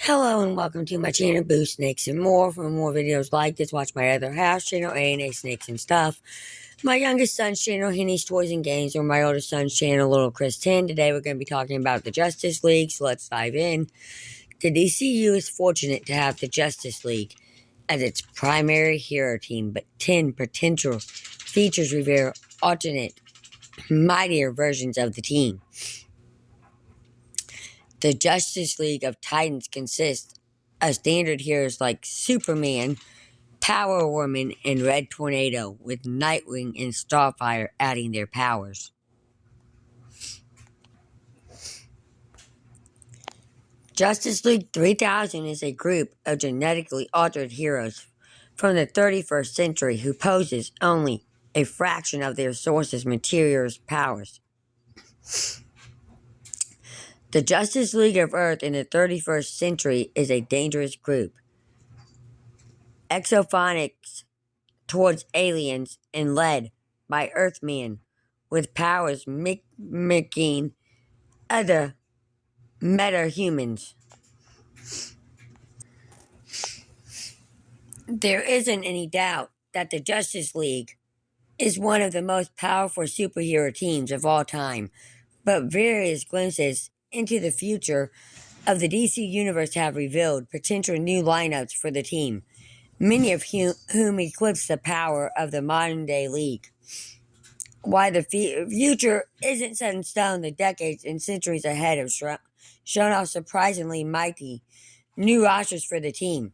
Hello and welcome to my channel, Boo Snakes and More. For more videos like this, watch my other house channel, A&A Snakes and Stuff. My youngest son's channel, Henny's Toys and Games, or my oldest son's channel, Little Chris 10. Today we're going to be talking about the Justice League, so let's dive in. The DCU is fortunate to have the Justice League as its primary hero team, but 10 potential features reveal alternate, mightier versions of the team. The Justice League of Titans consists of standard heroes like Superman, Power Woman, and Red Tornado, with Nightwing and Starfire adding their powers. Justice League 3000 is a group of genetically altered heroes from the 31st century who possess only a fraction of their source's material's powers. The Justice League of Earth in the 31st century is a dangerous group. Exophonics towards aliens and led by Earthmen with powers mimicking other meta-humans. There isn't any doubt that the Justice League is one of the most powerful superhero teams of all time, but various glimpses into the future of the DC Universe have revealed potential new lineups for the team, many of whom eclipse the power of the modern-day League. While the future isn't set in stone, the decades and centuries ahead have shown off surprisingly mighty new rosters for the team.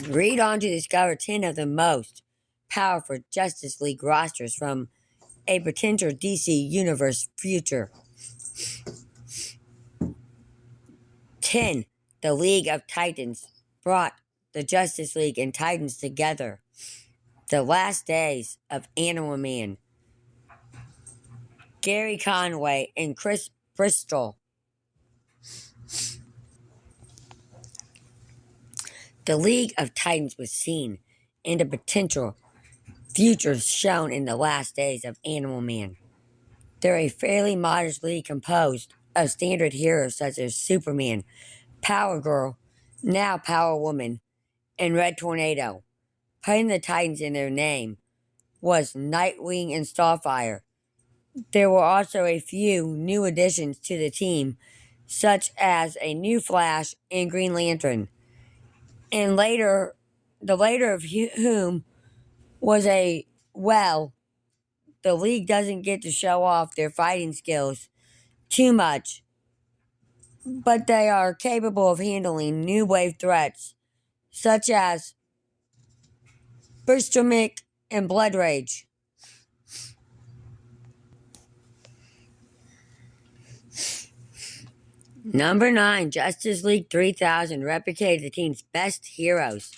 Read on to discover 10 of the most powerful Justice League rosters from a potential DC Universe future. 10. The League of Titans brought the Justice League and Titans together. The Last Days of Animal Man. Gary Conway and Chris Bristol. The League of Titans was seen in the potential futures shown in the Last Days of Animal Man. They're a fairly modest league composed of standard heroes such as Superman, Power Girl, now Power Woman, and Red Tornado. Putting the Titans in their name was Nightwing and Starfire. There were also a few new additions to the team, such as a new Flash and Green Lantern, and the later of whom was the League doesn't get to show off their fighting skills too much, but they are capable of handling new wave threats, such as Burstomich and Blood Rage. Number 9, Justice League 3000 replicated the team's best heroes.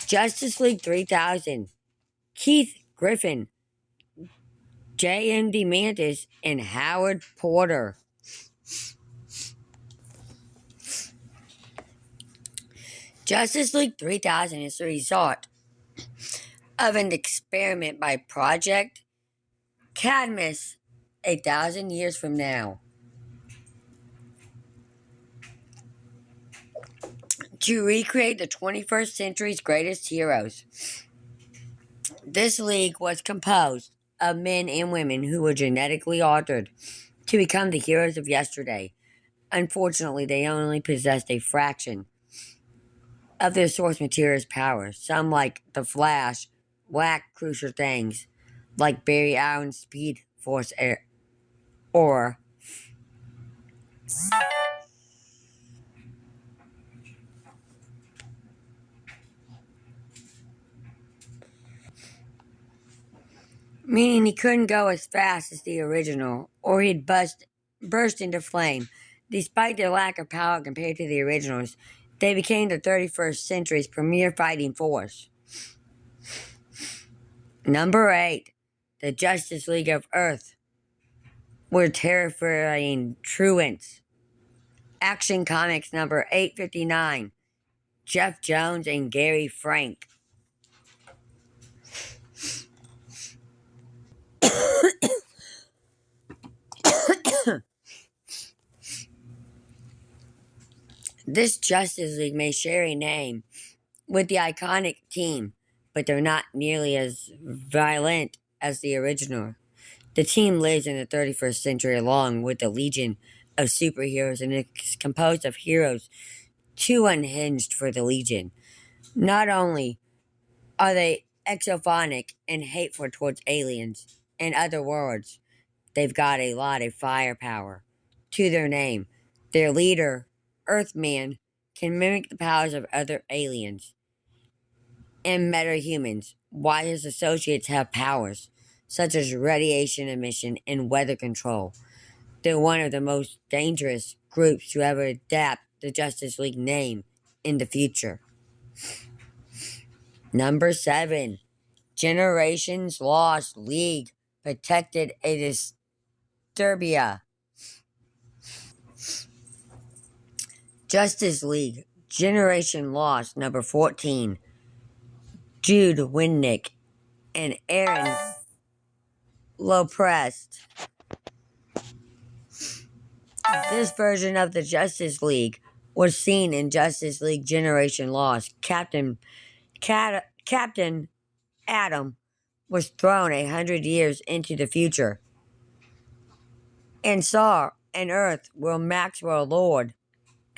Justice League 3000, Keith Griffin, J.M. DeMantis, and Howard Porter. Justice League 3000 is the result of an experiment by Project Cadmus 1,000 years from now to recreate the 21st century's greatest heroes. This league was composed of men and women who were genetically altered to become the heroes of yesterday. Unfortunately, they only possessed a fraction of their source material's powers. Some, like the Flash, lack crucial things like Barry Allen's Speed Force aura. Meaning he couldn't go as fast as the original, or he'd burst into flame. Despite their lack of power compared to the originals, they became the 31st century's premier fighting force. Number 8, the Justice League of Earth were terrifying truants. Action Comics number 859, Jeff Jones and Gary Frank. This Justice League may share a name with the iconic team, but they're not nearly as violent as the original. The team lives in the 31st century along with the Legion of Superheroes and is composed of heroes too unhinged for the Legion. Not only are they exophonic and hateful towards aliens and other worlds, they've got a lot of firepower to their name. Their leader, Earthman, can mimic the powers of other aliens and metahumans, while his associates have powers such as radiation emission and weather control. They're one of the most dangerous groups to ever adapt the Justice League name in the future. Number 7. Generations Lost League protected a Disturbia. Justice League Generation Lost number 14. Jude Winnick and Aaron Loprest. This version of the Justice League was seen in Justice League Generation Lost. Captain Atom was thrown 100 years into the future and saw an Earth where Maxwell Lord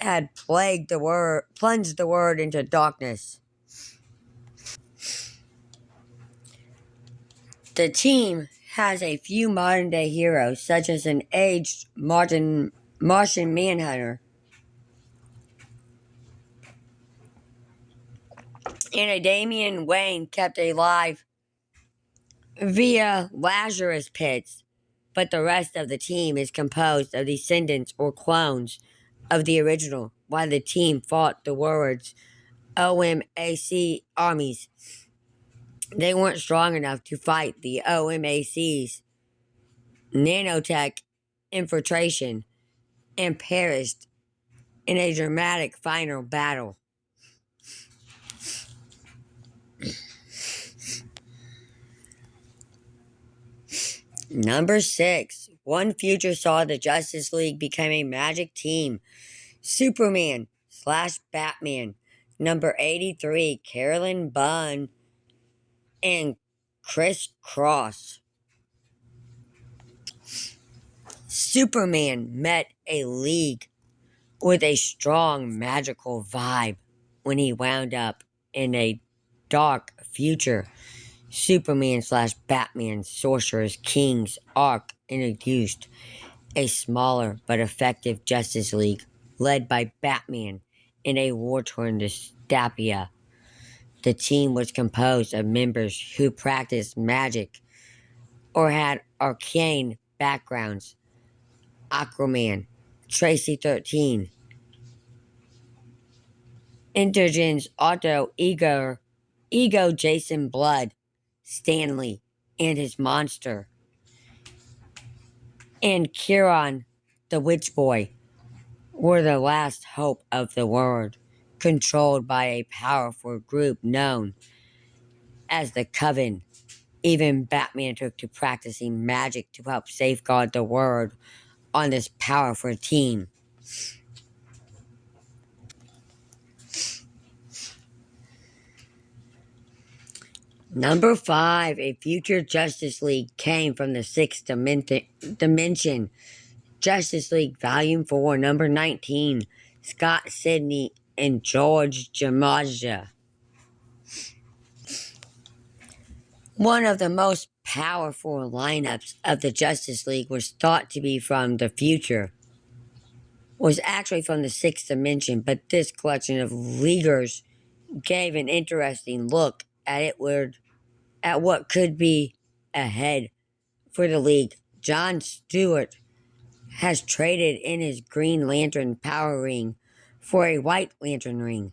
had plunged the world into darkness. The team has a few modern-day heroes, such as an aged Martian Manhunter and a Damian Wayne kept alive via Lazarus pits, but the rest of the team is composed of descendants or clones of the original, while the team fought the world's OMAC armies. They weren't strong enough to fight the OMAC's nanotech infiltration and perished in a dramatic final battle. Number 6. One future saw the Justice League become a magic team. Superman/Batman. Number 83. Carolyn Bunn and Chris Cross. Superman met a league with a strong magical vibe when he wound up in a dark future. Superman/Batman Sorcerer's King's arc introduced a smaller but effective Justice League led by Batman in a war-torn dystopia. The team was composed of members who practiced magic or had arcane backgrounds. Aquaman, Tracy 13, Intergen's Auto Ego Jason Blood, Stanley and his monster, and Kieran the Witch Boy were the last hope of the world, controlled by a powerful group known as the Coven. Even Batman took to practicing magic to help safeguard the world on this powerful team. Number 5. A future Justice League came from the sixth dimension. Justice League Volume 4, Number 19. Scott Sidney and George Jamaja. One of the most powerful lineups of the Justice League was thought to be from the future. Was actually from the sixth dimension, but this collection of leaguers gave an interesting look at what could be ahead for the league. John Stewart has traded in his Green Lantern power ring for a White Lantern ring.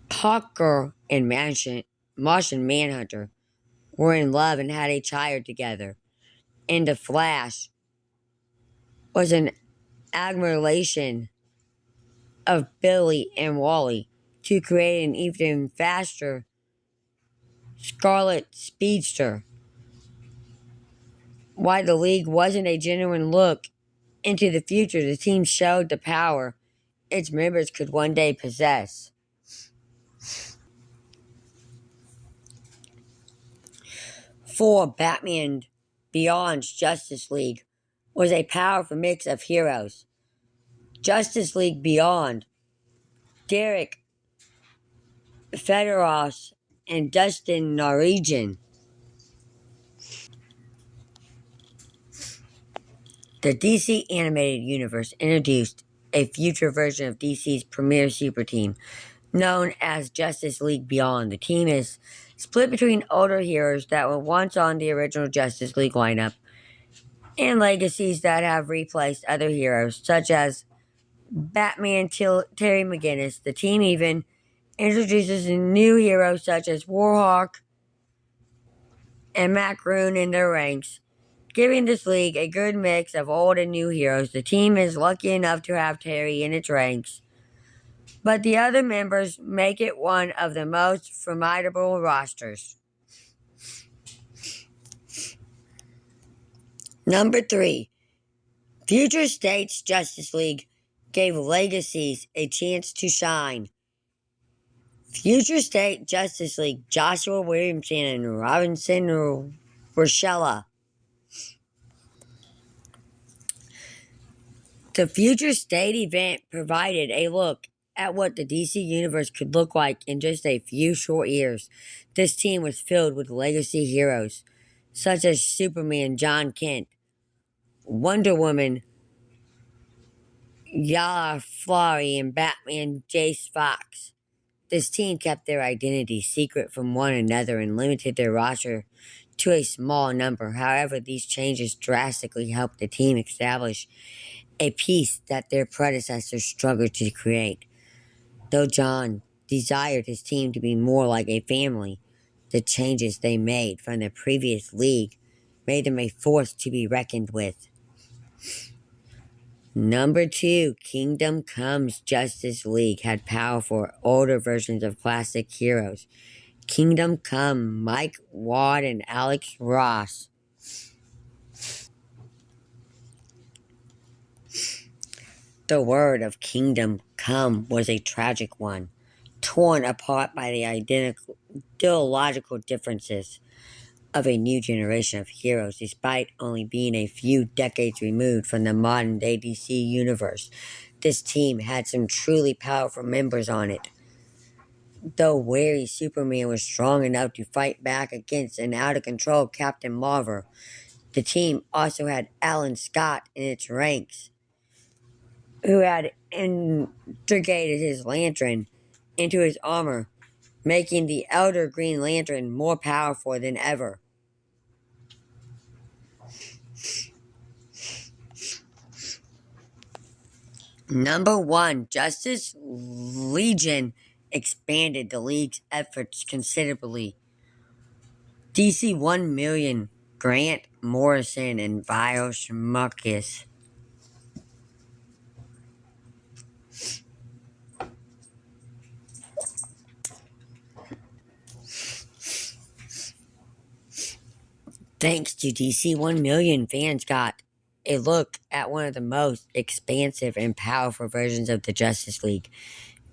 Hawkgirl and Martian Manhunter were in love and had a child together. And The Flash was an amalgamation of Billy and Wally to create an even faster Scarlet Speedster. While the league wasn't a genuine look into the future, the team showed the power its members could one day possess. 4. Batman Beyond's Justice League was a powerful mix of heroes. Justice League Beyond, Derek Federos, and Dustin Norwegian. The DC Animated Universe introduced a future version of DC's premier super team, known as Justice League Beyond. The team is split between older heroes that were once on the original Justice League lineup and legacies that have replaced other heroes, such as Batman Terry McGinnis. The team even introduces new heroes such as Warhawk and Macroon in their ranks, giving this league a good mix of old and new heroes. The team is lucky enough to have Terry in its ranks, but the other members make it one of the most formidable rosters. Number 3. Future State's Justice League gave legacies a chance to shine. Future State Justice League Joshua Williamson and Robinson Rochella. The Future State event provided a look at what the DC Universe could look like in just a few short years. This team was filled with legacy heroes, such as Superman John Kent, Wonder Woman Yara Florey, and Batman Jace Fox. This team kept their identity secret from one another and limited their roster to a small number. However, these changes drastically helped the team establish a peace that their predecessors struggled to create. Though John desired his team to be more like a family, the changes they made from the previous league made them a force to be reckoned with. Number 2, Kingdom Come's Justice League had powerful, older versions of classic heroes. Kingdom Come, Mike Ward and Alex Ross. The word of Kingdom Come was a tragic one, torn apart by the ideological differences of a new generation of heroes. Despite only being a few decades removed from the modern-day DC universe, this team had some truly powerful members on it. Though wary Superman was strong enough to fight back against an out-of-control Captain Marvel, the team also had Alan Scott in its ranks, who had integrated his lantern into his armor, making the Elder Green Lantern more powerful than ever. Number 1, Justice Legion expanded the league's efforts considerably. DC 1 million, Grant Morrison and Vios Marcus. Thanks to DC 1 million, fans got a look at one of the most expansive and powerful versions of the Justice League.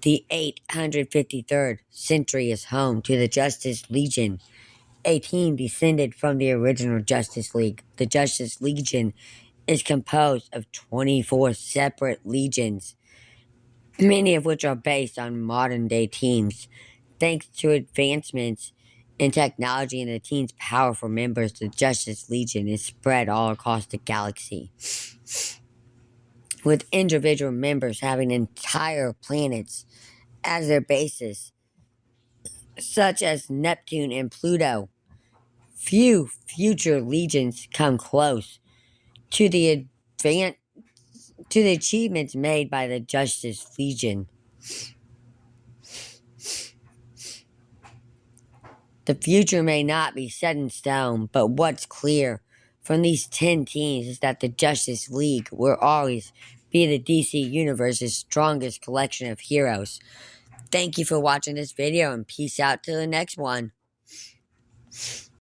The 853rd century is home to the Justice Legion, a team descended from the original Justice League. The Justice Legion is composed of 24 separate legions, many of which are based on modern-day teams. Thanks to advancements in technology and the team's powerful members, the Justice Legion is spread all across the galaxy, with individual members having entire planets as their bases, such as Neptune and Pluto. Few future legions come close to the achievements made by the Justice Legion. The future may not be set in stone, but what's clear from these 10 teams is that the Justice League will always be the DC Universe's strongest collection of heroes. Thank you for watching this video, and peace out till the next one.